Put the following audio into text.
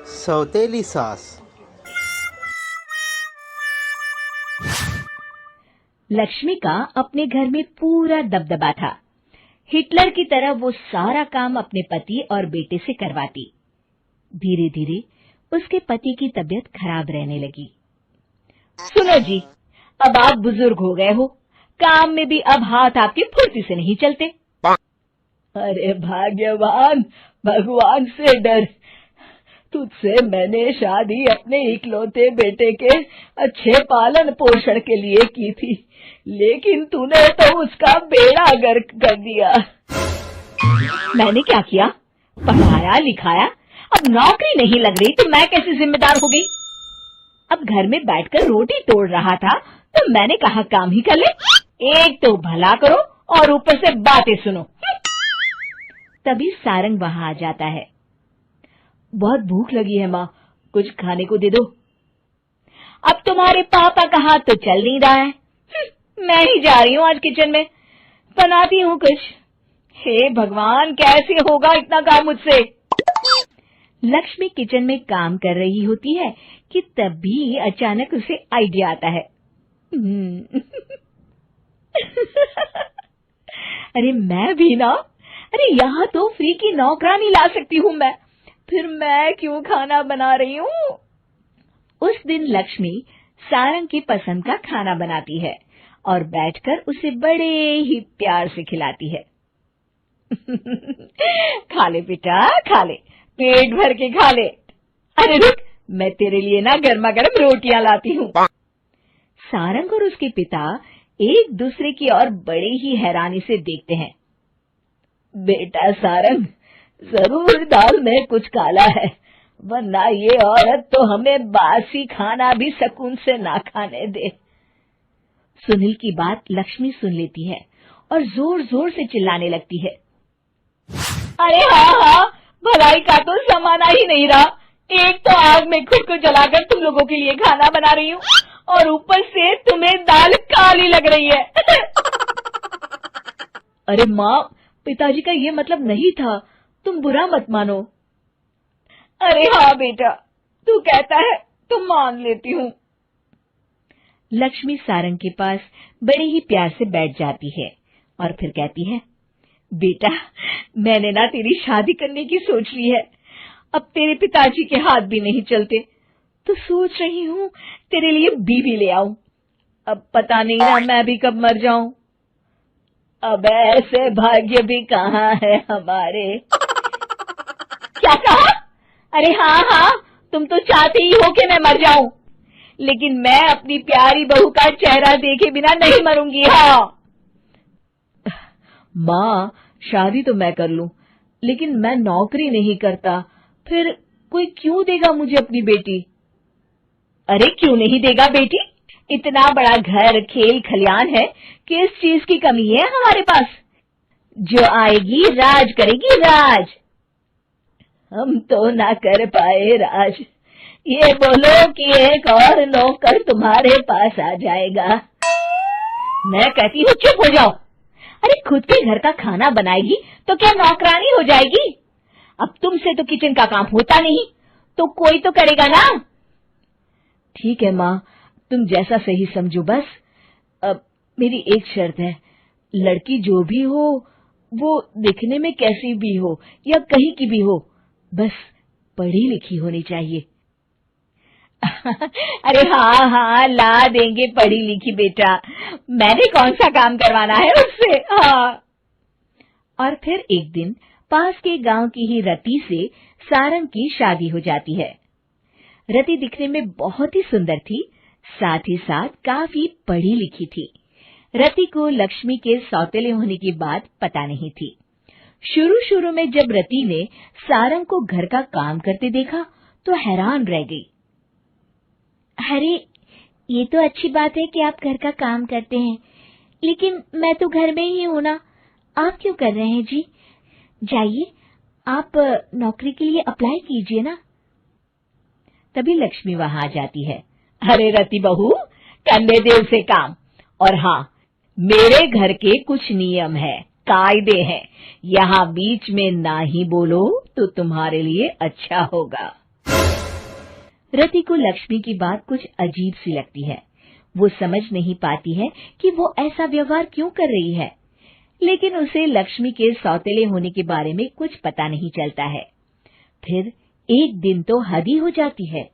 सौतेली सास। लक्ष्मी का अपने घर में पूरा दबदबा था। हिटलर की तरह वो सारा काम अपने पति और बेटे से करवाती। धीरे धीरे उसके पति की तबीयत खराब रहने लगी। सुनो जी, अब आप बुजुर्ग हो गए हो, काम में भी अब हाथ आपके फुर्ती से नहीं चलते। अरे भाग्यवान, भगवान से डर, तुझसे मैंने शादी अपने इकलौते बेटे के अच्छे पालन पोषण के लिए की थी, लेकिन तूने तो उसका बेड़ा गर्क कर दिया। मैंने क्या किया? पढ़ाया लिखाया, अब नौकरी नहीं लग रही तो मैं कैसे जिम्मेदार हो गई? अब घर में बैठकर रोटी तोड़ रहा था तो मैंने कहा काम ही कर ले। एक तो भला करो और ऊपर से बातें सुनो। तभी सारंग वहां आ जाता है। बहुत भूख लगी है माँ, कुछ खाने को दे दो। अब तुम्हारे पापा का हाथ तो चल नहीं रहा है, मैं ही जा रही हूँ आज किचन में, बनाती हूँ कुछ। हे भगवान, कैसे होगा इतना काम मुझसे? लक्ष्मी किचन में काम कर रही होती है कि तभी अचानक उसे आइडिया आता है। अरे मैं भी ना, अरे यहाँ तो फ्री की नौकरानी ला सकती हूँ मैं, फिर मैं क्यों खाना बना रही हूँ? उस दिन लक्ष्मी सारंग की पसंद का खाना बनाती है और बैठकर उसे बड़े ही प्यार से खिलाती है। खा ले बेटा, खा ले, पेट भर के खा ले। अरे रुक, मैं तेरे लिए ना गर्मा गर्म रोटियां लाती हूँ। सारंग और उसके पिता एक दूसरे की ओर बड़े ही हैरानी से देखते हैं। बेटा सारंग, जरूर दाल में कुछ काला है, वरना ये औरत तो हमें बासी खाना भी सुकून से ना खाने दे। सुनील की बात लक्ष्मी सुन लेती है और जोर जोर से चिल्लाने लगती है। अरे हाँ, भलाई का तो जमाना ही नहीं रहा। एक तो आग में खुद को जलाकर तुम लोगों के लिए खाना बना रही हूँ और ऊपर से तुम्हें दाल काली लग रही है। अरे माँ, पिताजी का ये मतलब नहीं था, तुम बुरा मत मानो। अरे हाँ बेटा, तू कहता है तो मान लेती हूँ। लक्ष्मी सारंग के पास बड़े ही प्यार से बैठ जाती है और फिर कहती है, बेटा मैंने ना तेरी शादी करने की सोच ली है। अब तेरे पिताजी के हाथ भी नहीं चलते तो सोच रही हूँ तेरे लिए बीवी ले आऊं। अब पता नहीं ना मैं भी कब मर जाऊं। अब ऐसे भाग्य भी कहाँ है हमारे। क्या कहा? अरे हाँ, तुम तो चाहते ही हो कि मैं मर जाऊं, लेकिन मैं अपनी प्यारी बहू का चेहरा देखे बिना नहीं मरूंगी। हाँ माँ, शादी तो मैं कर लूं, लेकिन मैं नौकरी नहीं करता, फिर कोई क्यों देगा मुझे अपनी बेटी? अरे क्यों नहीं देगा बेटी? इतना बड़ा घर, खेल खलियान है, किस चीज की कमी है हमारे पास? जो आएगी राज करेगी, राज। हम तो ना कर पाए राज, ये बोलो कि एक और नौकर तुम्हारे पास आ जाएगा। मैं कहती हूँ चुप हो जाओ। अरे खुद के घर का खाना बनाएगी तो क्या नौकरानी हो जाएगी? अब तुमसे तो किचन का काम होता नहीं, तो कोई तो करेगा ना। ठीक है माँ, तुम जैसा सही समझो बस। अब मेरी एक शर्त है, लड़की जो भी हो वो दिखने में कैसी भी हो या कहीं की भी हो, बस पढ़ी लिखी होनी चाहिए। अरे हाँ, ला देंगे पढ़ी लिखी बेटा, मैंने कौन सा काम करवाना है उससे। हाँ। और फिर एक दिन पास के गांव की ही रति से सारंग की शादी हो जाती है। रति दिखने में बहुत ही सुंदर थी, साथ ही साथ काफी पढ़ी लिखी थी। रति को लक्ष्मी के सौतेले होने की बात पता नहीं थी। शुरू में जब रति ने सारंग को घर का काम करते देखा तो हैरान रह गई। अरे ये तो अच्छी बात है कि आप घर का काम करते हैं, लेकिन मैं तो घर में ही हूं ना, आप क्यों कर रहे हैं जी? जाइए, आप नौकरी के लिए अप्लाई कीजिए ना। तभी लक्ष्मी वहां आ जाती है। अरे रति बहू, करने दे उसे काम। और हाँ, मेरे घर के कुछ नियम है, कायदे हैं, यहाँ बीच में ना ही बोलो तो तुम्हारे लिए अच्छा होगा। रति को लक्ष्मी की बात कुछ अजीब सी लगती है। वो समझ नहीं पाती है कि वो ऐसा व्यवहार क्यों कर रही है, लेकिन उसे लक्ष्मी के सौतेले होने के बारे में कुछ पता नहीं चलता है। फिर एक दिन तो हद ही हो जाती है।